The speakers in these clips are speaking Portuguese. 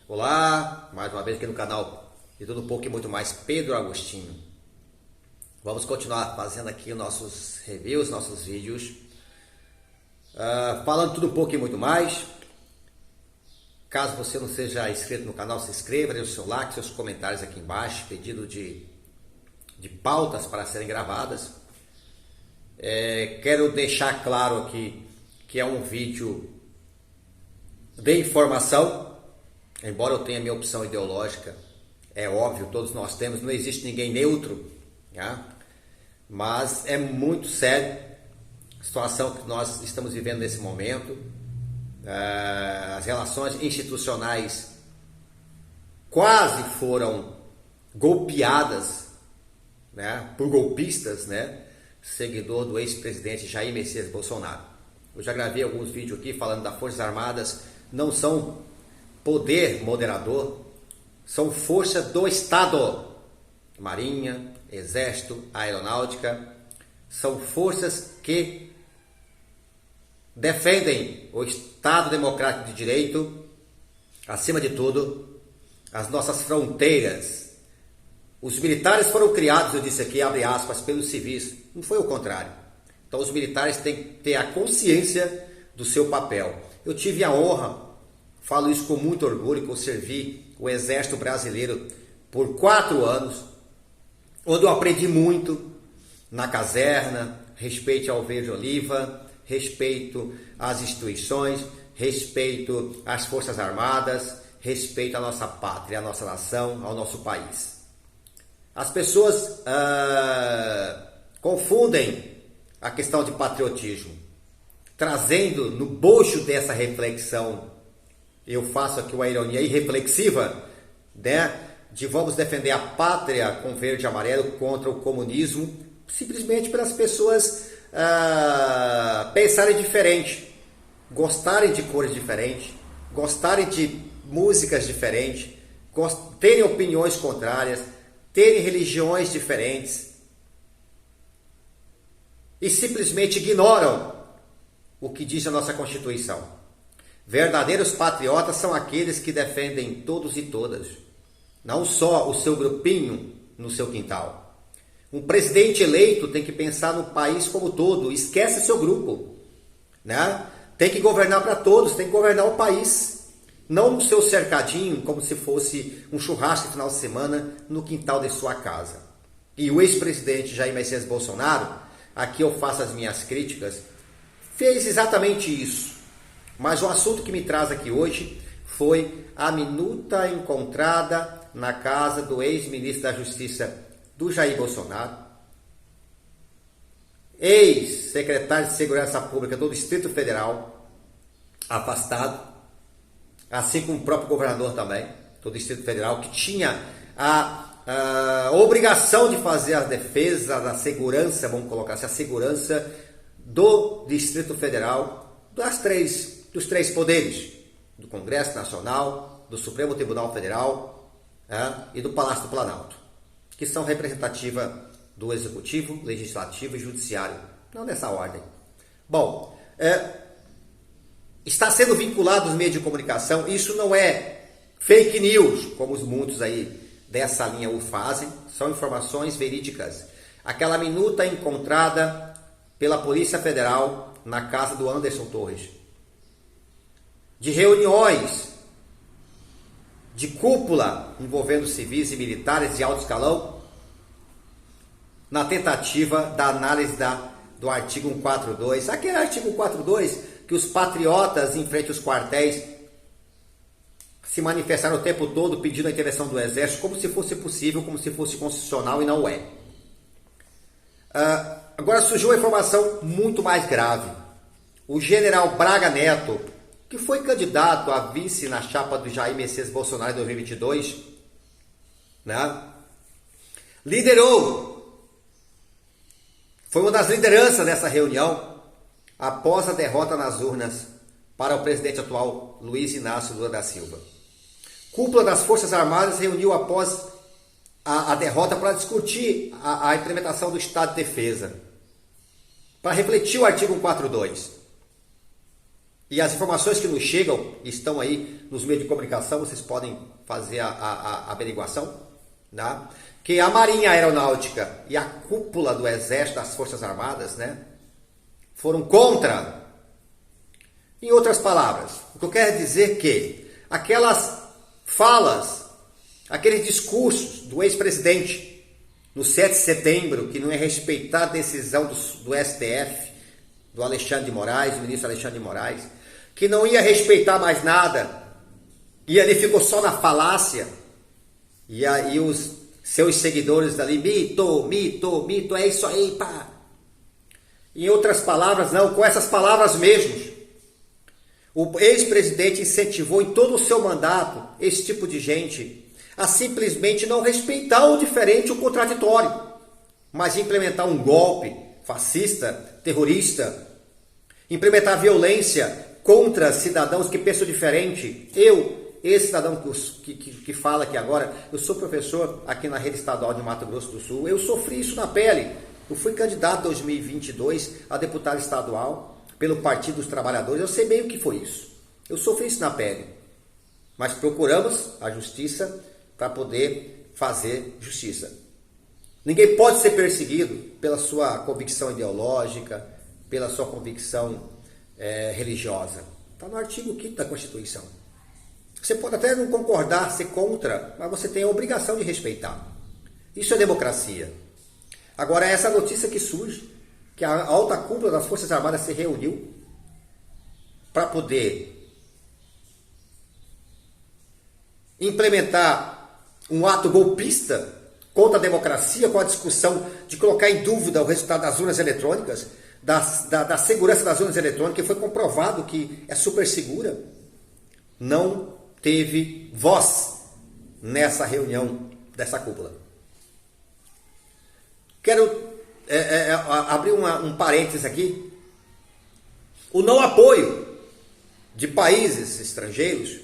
Olá, mais uma vez aqui no canal de Tudo Um Pouco e Muito Mais, Pedro Agostinho. Vamos continuar fazendo aqui os nossos reviews, nossos vídeos, falando tudo um pouco e muito mais. Caso você não seja inscrito no canal, se inscreva, deixe o seu like, seus comentários aqui embaixo, pedido de pautas para serem gravadas. Quero deixar claro aqui que é um vídeo de informação, embora eu tenha minha opção ideológica, é óbvio, todos nós temos, não existe ninguém neutro, tá? Mas é muito sério a situação que nós estamos vivendo nesse momento. As relações institucionais quase foram golpeadas, né, por golpistas, né, seguidor do ex-presidente Jair Messias Bolsonaro. Eu já gravei alguns vídeos aqui falando das Forças Armadas, não são poder moderador, são força do Estado. Marinha, Exército, Aeronáutica, são forças que defendem o Estado Democrático de Direito, acima de tudo, as nossas fronteiras. Os militares foram criados, eu disse aqui, abre aspas, pelos civis, não foi o contrário. Então os militares têm que ter a consciência do seu papel. Eu tive a honra, falo isso com muito orgulho, que eu servi o Exército Brasileiro por 4 anos, onde eu aprendi muito na caserna, respeito ao verde-oliva, respeito às instituições, respeito às Forças Armadas, respeito à nossa pátria, à nossa nação, ao nosso país. As pessoas confundem a questão de patriotismo, trazendo no bojo dessa reflexão, eu faço aqui uma ironia irreflexiva, né? De vamos defender a pátria com verde e amarelo contra o comunismo, simplesmente para as pessoas pensarem diferente, gostarem de cores diferentes, gostarem de músicas diferentes, terem opiniões contrárias, terem religiões diferentes e simplesmente ignoram o que diz a nossa Constituição. Verdadeiros patriotas são aqueles que defendem todos e todas, não só o seu grupinho no seu quintal. Um presidente eleito tem que pensar no país como todo, esquece seu grupo, né? Tem que governar para todos, tem que governar o país, não no seu cercadinho, como se fosse um churrasco de final de semana no quintal de sua casa. E o ex-presidente Jair Messias Bolsonaro, aqui eu faço as minhas críticas, fez exatamente isso. Mas o assunto que me traz aqui hoje foi a minuta encontrada na casa do ex-ministro da Justiça do Jair Bolsonaro, ex-secretário de Segurança Pública do Distrito Federal, afastado, assim como o próprio governador também do Distrito Federal, que tinha a obrigação de fazer a defesa da segurança, vamos colocar assim, a segurança do Distrito Federal, dos três poderes, do Congresso Nacional, do Supremo Tribunal Federal, e do Palácio do Planalto, que são representativas do Executivo, Legislativo e Judiciário, não nessa ordem. Bom, está sendo vinculado aos meios de comunicação, isso não é fake news, como os muitos aí dessa linha o fazem, são informações verídicas. Aquela minuta encontrada pela Polícia Federal na casa do Anderson Torres, de reuniões de cúpula envolvendo civis e militares de alto escalão, na tentativa da análise do artigo 142, aquele artigo 142 que os patriotas em frente aos quartéis se manifestaram o tempo todo pedindo a intervenção do Exército, como se fosse possível, como se fosse constitucional, e não é. Agora surgiu uma informação muito mais grave. O general Braga Neto, que foi candidato a vice na chapa do Jair Messias Bolsonaro em 2022, né? Foi uma das lideranças dessa reunião após a derrota nas urnas para o presidente atual Luiz Inácio Lula da Silva. Cúpula das Forças Armadas reuniu após a derrota para discutir a implementação do Estado de Defesa, para refletir o artigo 142. e as informações que nos chegam, estão aí nos meios de comunicação, vocês podem fazer a averiguação, né? Que a Marinha Aeronáutica e a cúpula do Exército, das Forças Armadas, né, foram contra. Em outras palavras, o que eu quero dizer é que aquelas falas, aqueles discursos do ex-presidente no 7 de setembro, que não é respeitar a decisão do STF, do Alexandre de Moraes, do ministro Alexandre de Moraes, que não ia respeitar mais nada, e ali ficou só na falácia, e aí os seus seguidores ali, mito, é isso aí, pá. Em outras palavras, não, com essas palavras mesmo, o ex-presidente incentivou em todo o seu mandato esse tipo de gente a simplesmente não respeitar o diferente, o contraditório, mas implementar um golpe fascista, terrorista, implementar violência contra cidadãos que pensam diferente. Esse cidadão que fala aqui agora, eu sou professor aqui na rede estadual de Mato Grosso do Sul, eu sofri isso na pele. Eu fui candidato em 2022 a deputado estadual pelo Partido dos Trabalhadores, eu sei bem o que foi isso. Eu sofri isso na pele, mas procuramos a justiça para poder fazer justiça. Ninguém pode ser perseguido pela sua convicção ideológica, pela sua convicção religiosa. Está no artigo 5º da Constituição. Você pode até não concordar, ser contra, mas você tem a obrigação de respeitar. Isso é democracia. Agora, essa notícia que surge, que a alta cúpula das Forças Armadas se reuniu para poder implementar um ato golpista contra a democracia, com a discussão de colocar em dúvida o resultado das urnas eletrônicas, da segurança das urnas eletrônicas, que foi comprovado que é super segura, não teve voz nessa reunião dessa cúpula. Quero abrir um parênteses aqui. O não apoio de países estrangeiros,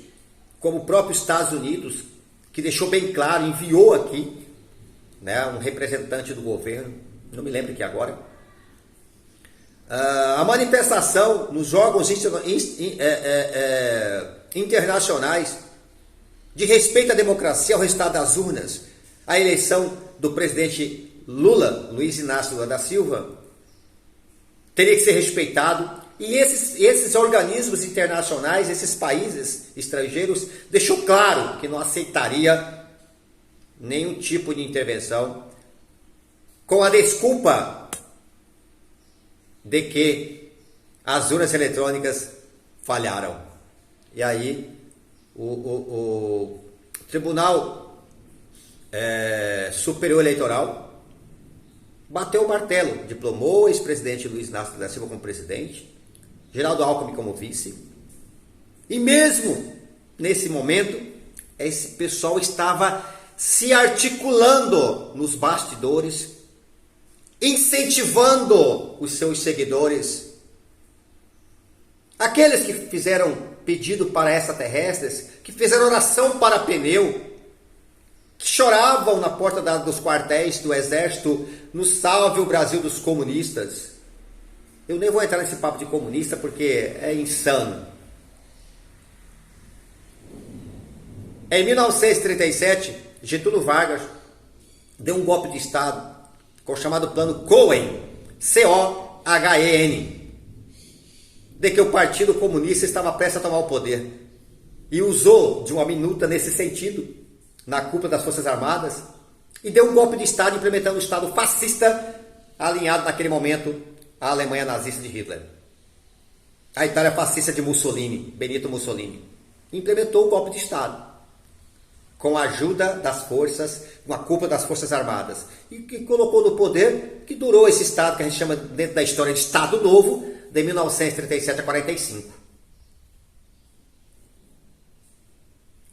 como o próprio Estados Unidos, que deixou bem claro, enviou aqui, né, um representante do governo, não me lembro aqui agora, a manifestação nos órgãos internacionais de respeito à democracia, ao resultado das urnas, a eleição do presidente Luiz Inácio Lula da Silva, teria que ser respeitado. E esses organismos internacionais, esses países estrangeiros, deixou claro que não aceitaria nenhum tipo de intervenção, com a desculpa de que as urnas eletrônicas falharam. E aí o Tribunal Superior Eleitoral bateu o martelo, diplomou o ex-presidente Luiz Inácio da Silva como presidente, Geraldo Alckmin como vice, e mesmo nesse momento, esse pessoal estava se articulando nos bastidores, incentivando os seus seguidores, aqueles que fizeram pedido para extraterrestres, que fizeram oração para pneu, que choravam na porta dos quartéis do exército, no salve o Brasil dos comunistas. Eu nem vou entrar nesse papo de comunista porque é insano. Em 1937, Getúlio Vargas deu um golpe de Estado com o chamado Plano Cohen, C-O-H-E-N, de que o Partido Comunista estava prestes a tomar o poder, e usou de uma minuta nesse sentido, na cúpula das Forças Armadas, e deu um golpe de Estado implementando o Estado fascista, alinhado naquele momento à Alemanha nazista de Hitler. A Itália fascista de Mussolini, Benito Mussolini, implementou o golpe de Estado, com a ajuda das forças, com a cúpula das Forças Armadas, e que colocou no poder, que durou esse Estado, que a gente chama dentro da história de Estado Novo, de 1937 a 45.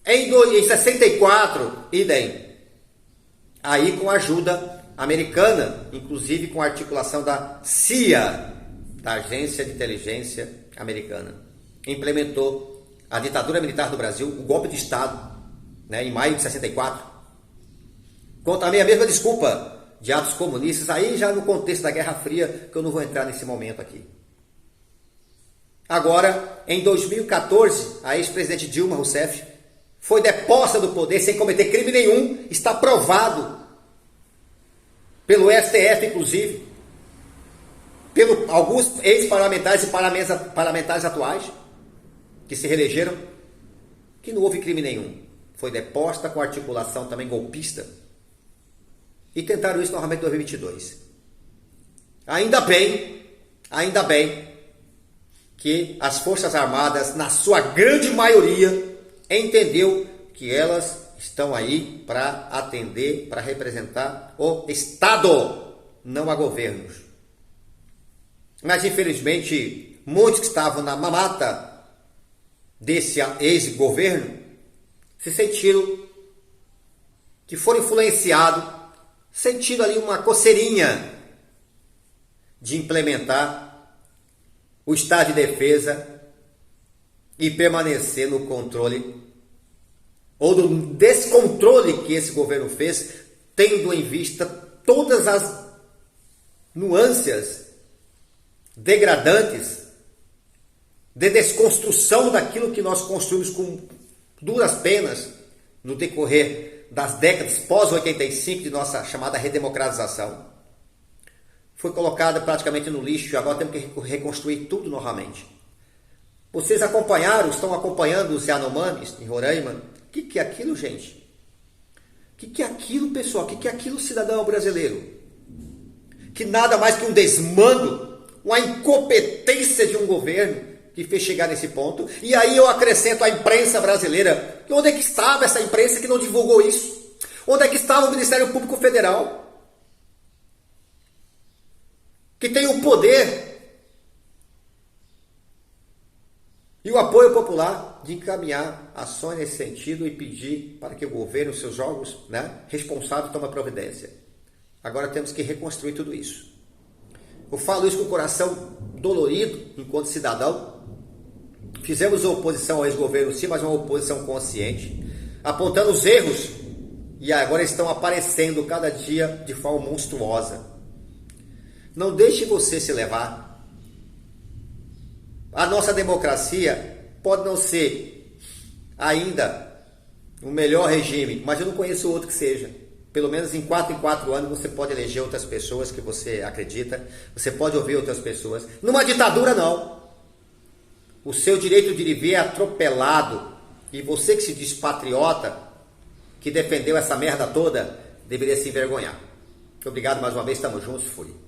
Em 64, idem, aí com a ajuda americana, inclusive com a articulação da CIA, da Agência de Inteligência Americana, implementou a ditadura militar do Brasil, o golpe de Estado, né, em maio de 64, com também a mesma desculpa de atos comunistas, aí já no contexto da Guerra Fria, que eu não vou entrar nesse momento aqui. Agora, em 2014, a ex-presidente Dilma Rousseff foi deposta do poder sem cometer crime nenhum, está provado pelo STF, inclusive, pelo alguns ex-parlamentares e parlamentares atuais que se reelegeram, que não houve crime nenhum. Foi deposta com articulação também golpista. E tentaram isso novamente em 2022. Ainda bem que as Forças Armadas, na sua grande maioria, entendeu que elas estão aí para atender, para representar o Estado, não a governos. Mas, infelizmente, muitos que estavam na mamata desse ex-governo se sentiram que foram influenciados, sentindo ali uma coceirinha de implementar o estado de defesa e permanecer no controle ou do descontrole que esse governo fez, tendo em vista todas as nuances degradantes de desconstrução daquilo que nós construímos com duras penas no decorrer das décadas pós-85 de nossa chamada redemocratização. Foi colocada praticamente no lixo e agora temos que reconstruir tudo novamente. Vocês acompanharam, estão acompanhando os Yanomamis em Roraima? O que é aquilo, gente? O que é aquilo, pessoal? O que é aquilo, cidadão brasileiro? Que nada mais que um desmando, uma incompetência de um governo que fez chegar nesse ponto. E aí eu acrescento a imprensa brasileira. E onde é que estava essa imprensa que não divulgou isso? Onde é que estava o Ministério Público Federal? Que tem o poder e o apoio popular de encaminhar ações nesse sentido e pedir para que o governo, os seus órgãos, responsáveis, tome providência. Agora temos que reconstruir tudo isso. Eu falo isso com o coração dolorido enquanto cidadão. Fizemos oposição ao ex-governo, sim, mas uma oposição consciente, apontando os erros, e agora estão aparecendo cada dia de forma monstruosa. Não deixe você se levar. A nossa democracia pode não ser ainda o melhor regime, mas eu não conheço outro que seja. Pelo menos em 4 em 4 anos você pode eleger outras pessoas que você acredita, você pode ouvir outras pessoas. Numa ditadura não. O seu direito de viver é atropelado. E você que se diz patriota, que defendeu essa merda toda, deveria se envergonhar. Obrigado mais uma vez, estamos juntos, fui.